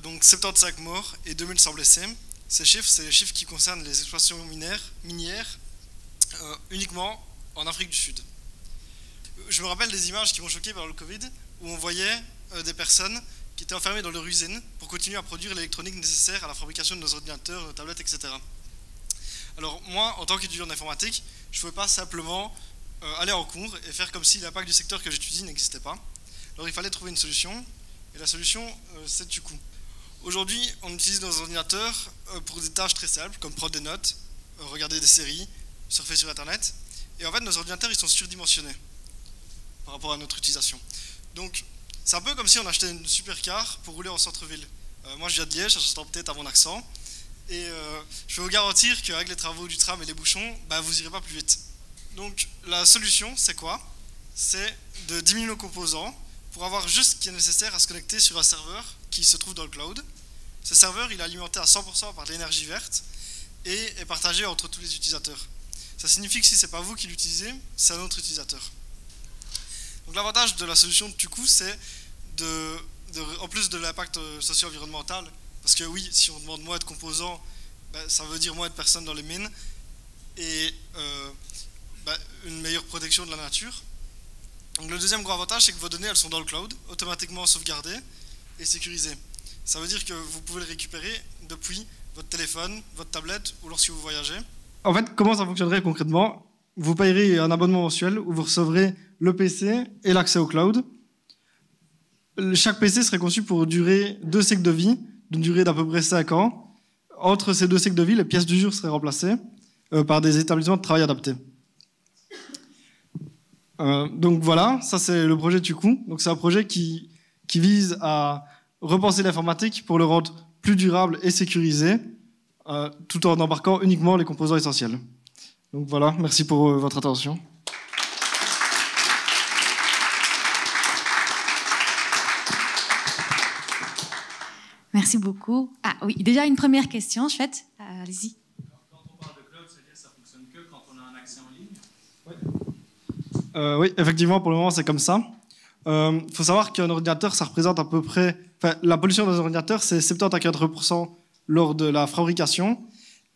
donc 75 morts et 2100 blessés. Ces chiffres, c'est les chiffres qui concernent les exploitations minières uniquement en Afrique du Sud. Je me rappelle des images qui m'ont choqué par le Covid, où on voyait des personnes qui étaient enfermées dans leur usine pour continuer à produire l'électronique nécessaire à la fabrication de nos ordinateurs, nos tablettes, etc. Alors moi, en tant qu'étudiant d'informatique, je ne pouvais pas simplement aller en cours et faire comme si l'impact du secteur que j'étudie n'existait pas. Alors il fallait trouver une solution, et la solution, c'est Tuku. Aujourd'hui, on utilise nos ordinateurs pour des tâches très simples, comme prendre des notes, regarder des séries, surfer sur Internet. Et en fait, nos ordinateurs, ils sont surdimensionnés par rapport à notre utilisation. Donc, c'est un peu comme si on achetait une supercar pour rouler en centre-ville. Moi, je viens de Liège, ça s'entend peut-être à mon accent. Et je peux vous garantir qu'avec les travaux du tram et les bouchons, vous n'irez pas plus vite. Donc, la solution, c'est quoi? C'est de diminuer nos composants pour avoir juste ce qui est nécessaire à se connecter sur un serveur qui se trouve dans le cloud. Ce serveur, il est alimenté à 100% par de l'énergie verte et est partagé entre tous les utilisateurs. Ça signifie que si ce n'est pas vous qui l'utilisez, c'est un autre utilisateur. Donc l'avantage de la solution de Tuku, c'est en plus de l'impact socio-environnemental, parce que oui, si on demande moins de composants, ça veut dire moins de personnes dans les mines et une meilleure protection de la nature. Donc le deuxième gros avantage, c'est que vos données, elles sont dans le cloud, automatiquement sauvegardées et sécurisées. Ça veut dire que vous pouvez le récupérer depuis votre téléphone, votre tablette ou lorsque vous voyagez. En fait, comment ça fonctionnerait concrètement? Vous payerez un abonnement mensuel où vous recevrez le PC et l'accès au cloud. Chaque PC serait conçu pour durer 2 cycles de vie, d'une durée d'à peu près 5 ans. Entre ces 2 cycles de vie, les pièces du jour seraient remplacées par des établissements de travail adaptés. Donc voilà, ça c'est le projet Tuku. Donc c'est un projet qui vise à repenser l'informatique pour le rendre plus durable et sécurisé, tout en embarquant uniquement les composants essentiels. Donc voilà, merci pour votre attention. Merci beaucoup. Ah oui, déjà une première question, chouette. Allez-y. Quand on parle de cloud, ça veut dire que ça ne fonctionne que quand on a un accès en ligne? Oui, effectivement, pour le moment, c'est comme ça. Faut savoir qu'un ordinateur, ça représente à peu près... Enfin, la pollution d'un ordinateur, c'est 70 à 80% lors de la fabrication.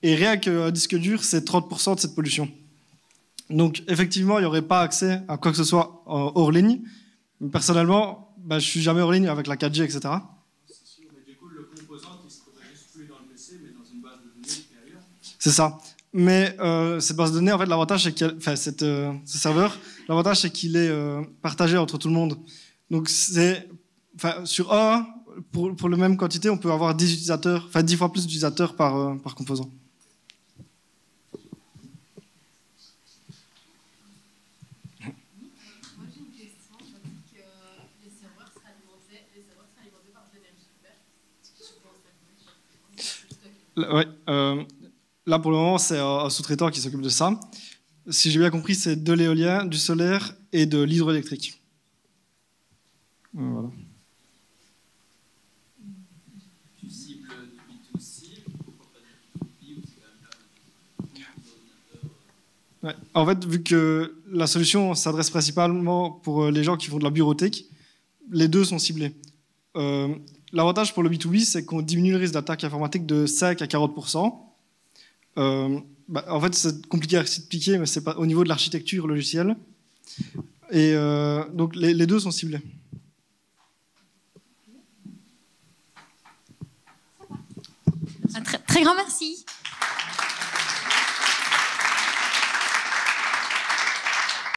Et rien qu'un disque dur, c'est 30% de cette pollution. Donc, effectivement, il n'y aurait pas accès à quoi que ce soit hors ligne. Personnellement, je ne suis jamais hors ligne avec la 4G, etc. C'est sûr, mais du coup, le composant qui se trouve juste plus dans le PC, mais dans une base de données qui est ailleurs. C'est ça. Mais cette base de données, en fait, l'avantage, c'est ce serveur, l'avantage, c'est qu'il est partagé entre tout le monde. Donc, sur un, pour la même quantité, on peut avoir 10 utilisateurs, 10 fois plus d'utilisateurs par composant. Moi, j'ai une question. On dit que les serveurs seraient alimentés par de l'énergie verte. Ouais, là, pour le moment, c'est un sous-traitant qui s'occupe de ça. Si j'ai bien compris, c'est de l'éolien, du solaire et de l'hydroélectrique. Voilà. Tu cibles du B2C, pourquoi pas du B2B, ou c'est quand même pas Ouais. En fait, vu que la solution s'adresse principalement pour les gens qui font de la bureautique, les deux sont ciblés. L'avantage pour le B2B, c'est qu'on diminue le risque d'attaque informatique de 5 à 40%. En fait, c'est compliqué à expliquer, mais c'est pas au niveau de l'architecture logicielle. Et donc, les deux sont ciblés. Un très grand merci.